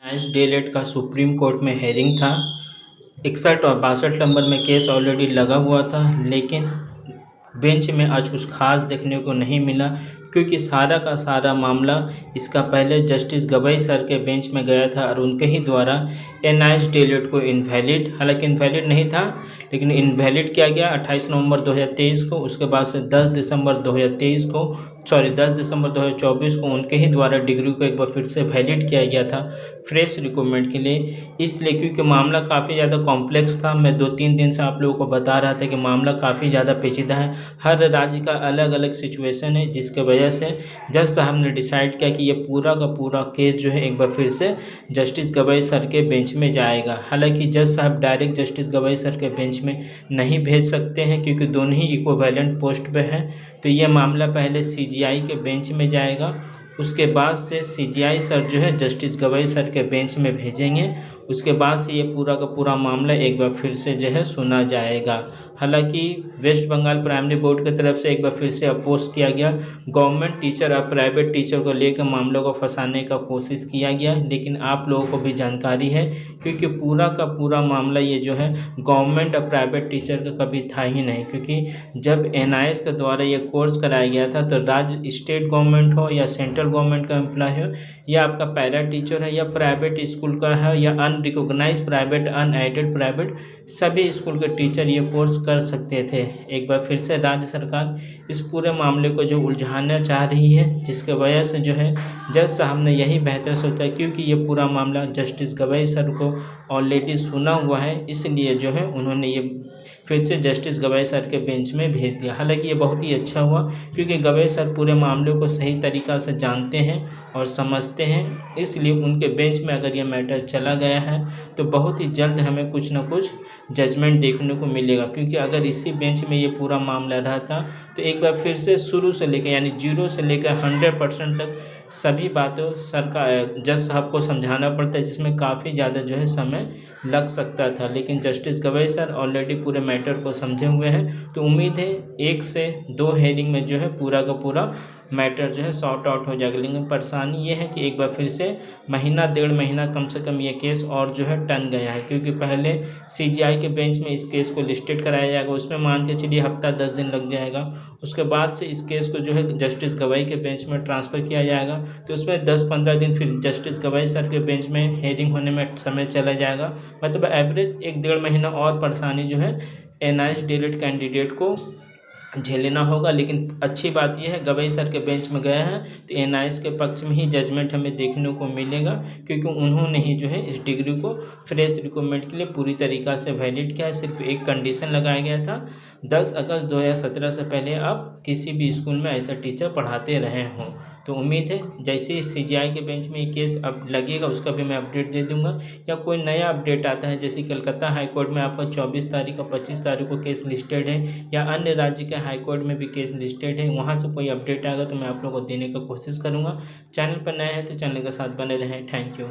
आज डीएलएड का supreme court में हेयरिंग था। 61 और 62 नंबर में केस ऑलरेडी लगा हुआ था, लेकिन बेंच में आज कुछ खास देखने को नहीं मिला, क्योंकि सारा का सारा मामला इसका पहले जस्टिस गवई सर के बेंच में गया था और उनके ही द्वारा एनआईएस डीएलएड को इनवैलिड, हालांकि इनवैलिड नहीं था लेकिन इनवैलिड किया गया 28 नवंबर 2023 को। उसके बाद से 10 दिसंबर 2024 को उनके ही द्वारा डिग्री को एक बार फिर से वैलिड किया गया था फ्रेश रिक्रूटमेंट के लिए। इसलिए क्योंकि मामला काफ़ी ज़्यादा कॉम्प्लेक्स था, मैं 2-3 दिन से आप लोगों को बता रहा था कि मामला काफ़ी ज़्यादा पेचीदा है, हर राज्य का अलग अलग सिचुएशन है, जिसके वजह से जज साहब ने डिसाइड किया कि ये पूरा का पूरा केस जो है एक बार फिर से जस्टिस गवई सर के बेंच में जाएगा। हालांकि जज साहब डायरेक्ट जस्टिस गवई सर के बेंच में नहीं भेज सकते हैं, क्योंकि दोनों ही इक्विवेलेंट पोस्ट पे हैं। तो ये मामला पहले सीजीआई के बेंच में जाएगा, उसके बाद से सीजीआई सर जो है जस्टिस गवई सर के बेंच में भेजेंगे। उसके बाद से ये पूरा का पूरा मामला एक बार फिर से जो है सुना जाएगा। हालांकि वेस्ट बंगाल प्राइमरी बोर्ड की तरफ से एक बार फिर से अपोज किया गया, गवर्नमेंट टीचर और प्राइवेट टीचर को लेकर मामलों को फंसाने का कोशिश किया गया, लेकिन आप लोगों को भी जानकारी है क्योंकि पूरा का पूरा मामला ये जो है गवर्नमेंट और प्राइवेट टीचर का कभी था ही नहीं। क्योंकि जब एनआईएस के द्वारा ये कोर्स कराया गया था तो राज्य स्टेट गवर्नमेंट हो या सेंट्रल गवर्नमेंट का एम्प्लॉय हो या आपका पैरा टीचर है या प्राइवेट स्कूल का है या अनरिकॉग्नाइज्ड प्राइवेट, अनएडेड प्राइवेट, सभी स्कूल के टीचर ये कोर्स कर सकते थे। एक बार फिर से राज्य सरकार इस पूरे मामले को जो उलझाना चाह रही है, जिसके वजह से जो है जज साहब ने यही बेहतर सोचा, क्योंकि ये पूरा मामला जस्टिस गवई सर को ऑलरेडी सुना हुआ है, इसलिए जो है उन्होंने ये फिर से जस्टिस गवई सर के बेंच में भेज दिया। हालांकि ये बहुत ही अच्छा हुआ, क्योंकि गवई सर पूरे मामले को सही तरीक़ा से जानते हैं और समझते हैं, इसलिए उनके बेंच में अगर ये मैटर चला गया है तो बहुत ही जल्द हमें कुछ ना कुछ जजमेंट देखने को मिलेगा। क्योंकि अगर इसी बेंच में ये पूरा मामला रहता तो एक बार फिर से शुरू से लेकर यानी 0 से लेकर 100% तक सभी बातों सरकार जज साहब को समझाना पड़ता है, जिसमें काफ़ी ज़्यादा जो है समय लग सकता था। लेकिन जस्टिस गवई सर ऑलरेडी पूरे मैटर को समझे हुए हैं, तो उम्मीद है 1 से 2 हेयरिंग में जो है पूरा का पूरा मैटर जो है सॉर्ट आउट हो जाएगा। लेकिन परेशानी ये है कि एक बार फिर से महीना 1.5 महीना कम से कम ये केस और जो है टन गया है, क्योंकि पहले सीजीआई के बेंच में इस केस को लिस्टेड कराया जाएगा, उसमें मान के चलिए हफ्ता 10 दिन लग जाएगा। उसके बाद से इस केस को जो है जस्टिस गवई के बेंच में ट्रांसफ़र किया जाएगा, तो उसमें 10-15 दिन फिर जस्टिस गवई सर के बेंच में हेयरिंग होने में समय चला जाएगा। मतलब एवरेज 1-1.5 महीना और परेशानी जो है एनआईएस डीएलएड कैंडिडेट को झेलना होगा। लेकिन अच्छी बात यह है गवई सर के बेंच में गया है तो एनआईएस के पक्ष में ही जजमेंट हमें देखने को मिलेगा, क्योंकि उन्होंने ही जो है इस डिग्री को फ्रेश रिक्रूटमेंट के लिए पूरी तरीक़ा से वैलिड किया है। सिर्फ एक कंडीशन लगाया गया था, 10 अगस्त 2017 से पहले आप किसी भी स्कूल में ऐसा टीचर पढ़ाते रहे हों। तो उम्मीद है जैसे ही सीजीआई के बेंच में ये केस अब लगेगा उसका भी मैं अपडेट दे दूंगा, या कोई नया अपडेट आता है जैसे कलकत्ता हाई कोर्ट में आपका 24 तारीख और 25 तारीख को केस लिस्टेड है, या अन्य राज्य के हाई कोर्ट में भी केस लिस्टेड है, वहाँ से कोई अपडेट आएगा तो मैं आप लोगों को देने का कोशिश करूँगा। चैनल पर नए हैं तो चैनल के साथ बने रहें। Thank you.